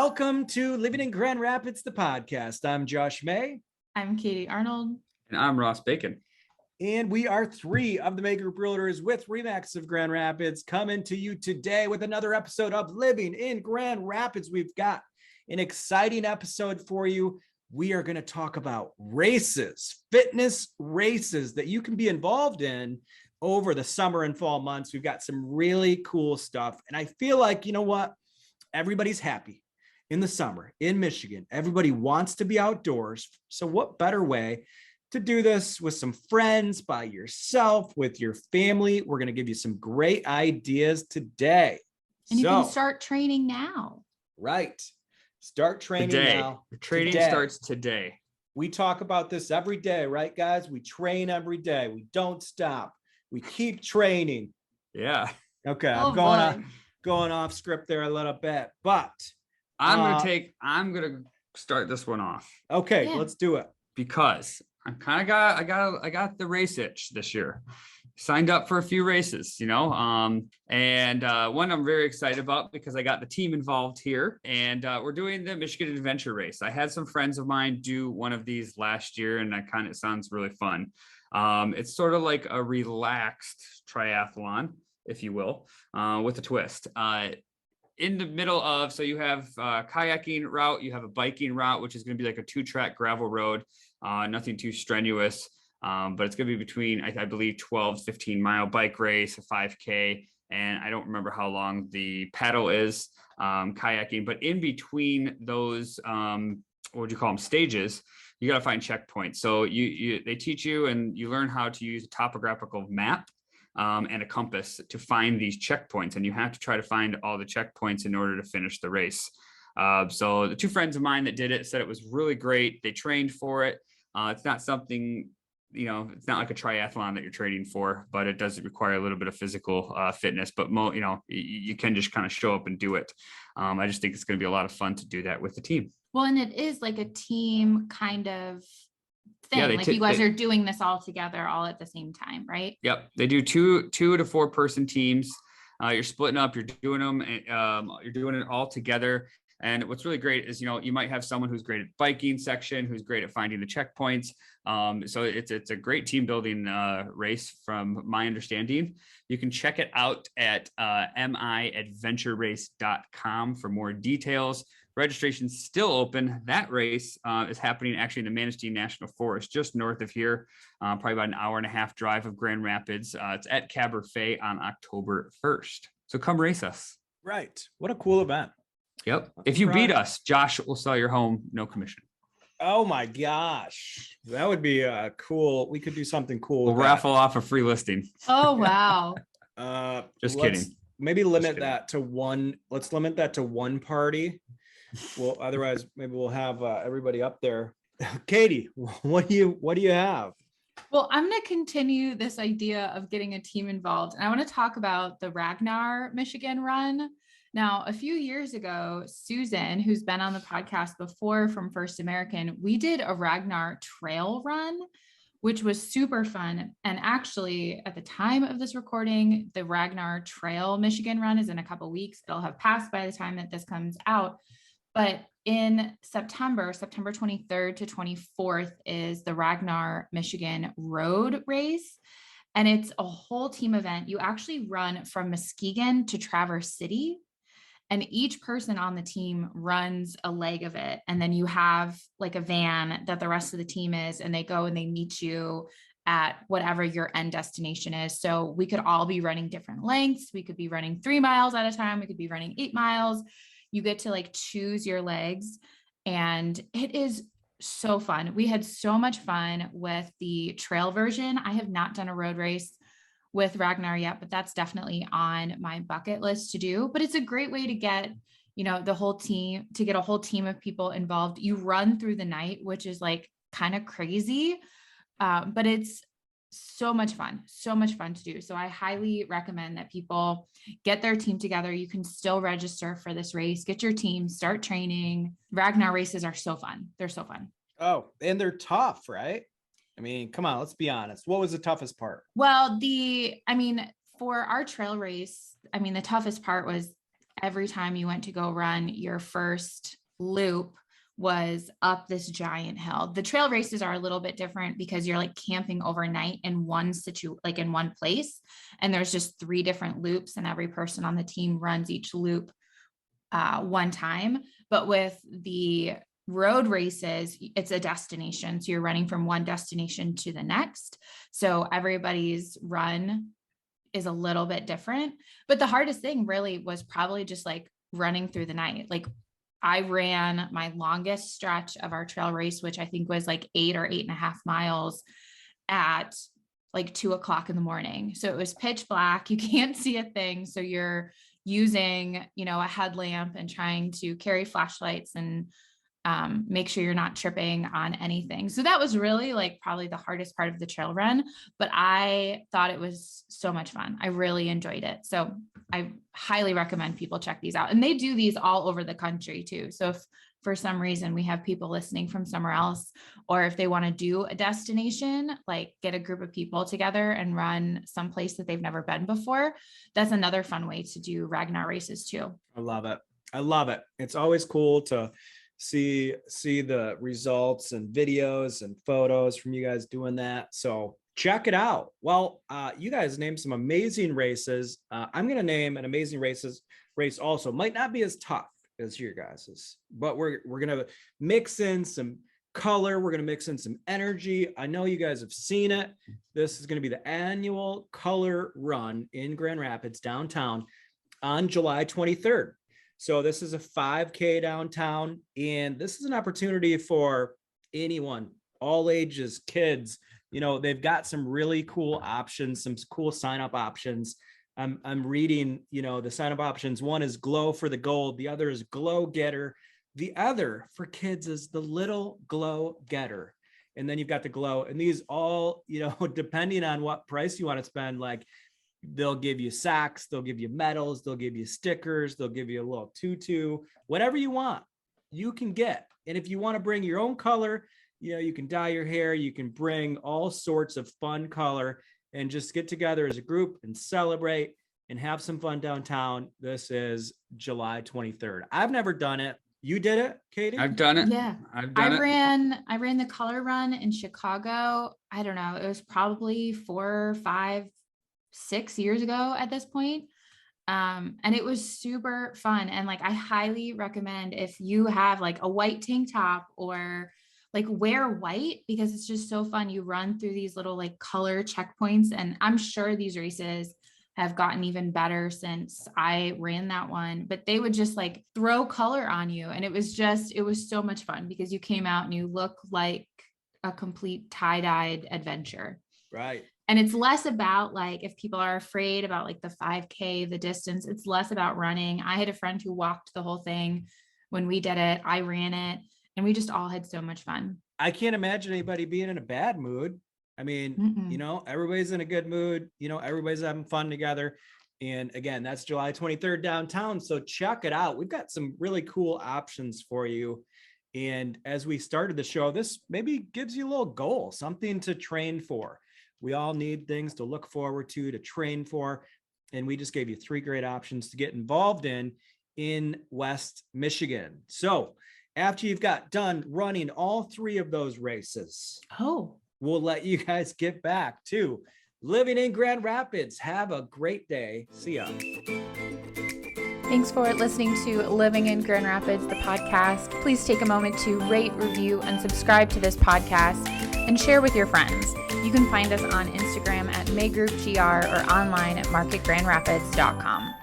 Welcome to Living in Grand Rapids, the podcast. I'm Josh May. I'm Katie Arnold. And I'm Ross Bacon. And we are three of the May Group Realtors with RE/MAX of Grand Rapids coming to you today with another episode of Living in Grand Rapids. We've got an exciting episode for you. We are going to talk about races, fitness races that you can be involved in over the summer and fall months. We've got some really cool stuff. And I feel like, you know what? Everybody's happy in the summer in Michigan. Everybody wants to be outdoors. So what better way to do this with some friends, by yourself, with your family? We're going to give you some great ideas today. And you can start training now. Right. Start training now. The training starts today. We talk about this every day, right, guys? We train every day. We don't stop. We keep training. Yeah. Okay. I'm going off script there a little bit, but I'm gonna start this one off. Okay, Let's do it. Because I got the race itch this year. Signed up for a few races, and one I'm very excited about because I got the team involved here, and we're doing the Michigan Adventure Race. I had some friends of mine do one of these last year, and it sounds really fun. It's sort of like a relaxed triathlon, if you will, with a twist. In the middle of, so you have a kayaking route, you have a biking route, which is going to be like a 2-track gravel road, nothing too strenuous, but it's going to be between, I believe, 12 to 15 mile bike race, a 5K, and I don't remember how long the paddle is, kayaking, but in between those, what would you call them, stages, you got to find checkpoints. So they teach you and you learn how to use a topographical map and a compass to find these checkpoints. And you have to try to find all the checkpoints in order to finish the race. So the two friends of mine that did it said it was really great. They trained for it. It's not something, it's not like a triathlon that you're training for, but it does require a little bit of physical fitness, but you can just kind of show up and do it. I just think it's going to be a lot of fun to do that with the team. Well, and it is like a team kind of thing. Yeah, you guys are doing this all together, all at the same time, right? Yep. They do two to 4 person teams. You're splitting up, you're doing them, you're doing it all together. And what's really great is, you might have someone who's great at biking section, who's great at finding the checkpoints. So it's a great team building race from my understanding. You can check it out at miadventurerace.com for more details. Registration's still open. That race is happening actually in the Manistee National Forest, just north of here, probably about an hour and a half drive of Grand Rapids. It's at Cabernet on October 1st. So come race us. Right. What a cool event. Yep. If you beat us, Josh will sell your home, no commission. Oh my gosh. That would be cool. We could do something cool. We'll raffle off a free listing. Oh, wow. Just kidding. Maybe limit that to one. Let's limit that to one party. Well, otherwise maybe we'll have everybody up there. Katie, what do you have? Well, I'm going to continue this idea of getting a team involved. And I want to talk about the Ragnar Michigan Run. Now, a few years ago, Susan, who's been on the podcast before from First American, we did a Ragnar trail run, which was super fun. And actually, at the time of this recording, the Ragnar Trail Michigan Run is in a couple of weeks. It'll have passed by the time that this comes out. But in September 23rd to 24th is the Ragnar Michigan Road Race. And it's a whole team event. You actually run from Muskegon to Traverse City. And each person on the team runs a leg of it. And then you have like a van that the rest of the team is, and they go and they meet you at whatever your end destination is. So we could all be running different lengths. We could be running 3 miles at a time. We could be running 8 miles. You get to choose your legs, and it is so fun. We had so much fun with the trail version. I have not done a road race with Ragnar yet, but that's definitely on my bucket list to do. But it's a great way to get, the whole team, to get a whole team of people involved. You run through the night, which is kind of crazy, but it's so much fun to do. So I highly recommend that people get their team together. You can still register for this race, get your team, start training. Ragnar races are so fun. They're so fun. Oh, and they're tough, right? I mean, come on, let's be honest. What was the toughest part? Well, for our trail race, the toughest part was every time you went to go run your first loop was up this giant hill. The trail races are a little bit different because you're like camping overnight in one in one place. And there's just 3 different loops and every person on the team runs each loop one time. But with the road races, it's a destination. So you're running from one destination to the next. So everybody's run is a little bit different, but the hardest thing really was probably just like running through the night. Like I ran my longest stretch of our trail race, which I think was like 8 or 8.5 miles at like 2:00 in the morning. So it was pitch black. You can't see a thing. So you're using, a headlamp and trying to carry flashlights and make sure you're not tripping on anything. So that was really like probably the hardest part of the trail run, but I thought it was so much fun. I really enjoyed it. So I highly recommend people check these out, and they do these all over the country too. So if for some reason we have people listening from somewhere else, or if they want to do a destination, like get a group of people together and run someplace that they've never been before, that's another fun way to do Ragnar races too. I love it. I love it. It's always cool to see the results and videos and photos from you guys doing that. So check it out. Well, you guys named some amazing races. I'm going to name an amazing race also. Might not be as tough as your guys's, but we're going to mix in some color. We're going to mix in some energy. I know you guys have seen it. This is going to be the annual color run in Grand Rapids downtown on July 23rd. So this is a 5K downtown, and this is an opportunity for anyone, all ages, kids. They've got some really cool options, some cool sign up options. I'm reading, the sign up options. One is Glow for the Gold. The other is Glow Getter. The other for kids is the Little Glow Getter. And then you've got the Glow, and these all, depending on what price you want to spend, like they'll give you socks, they'll give you medals, they'll give you stickers, they'll give you a little tutu, whatever you want, you can get. And if you want to bring your own color, you can dye your hair, you can bring all sorts of fun color and just get together as a group and celebrate and have some fun downtown. This is July 23rd. I've never done it. You did it, Katie? I've done it. Yeah. I ran the color run in Chicago. I don't know. It was probably 4, 5, 6 years ago at this point. And it was super fun. And like, I highly recommend if you have like a white tank top or like wear white, because it's just so fun. You run through these little like color checkpoints, and I'm sure these races have gotten even better since I ran that one, but they would just like throw color on you. And it was so much fun because you came out and you look like a complete tie-dyed adventure. Right. And it's less about like, if people are afraid about like the 5K, the distance, it's less about running. I had a friend who walked the whole thing when we did it. I ran it, and we just all had so much fun. I can't imagine anybody being in a bad mood. I mean, everybody's in a good mood, everybody's having fun together. And again, that's July 23rd downtown. So check it out. We've got some really cool options for you. And as we started the show, this maybe gives you a little goal, something to train for. We all need things to look forward to train for. And we just gave you 3 great options to get involved in West Michigan. So after you've got done running all 3 of those races, we'll let you guys get back to living in Grand Rapids. Have a great day. See ya. Thanks for listening to Living in Grand Rapids, the podcast. Please take a moment to rate, review, and subscribe to this podcast and share with your friends. You can find us on Instagram at MayGroupGR or online at marketgrandrapids.com.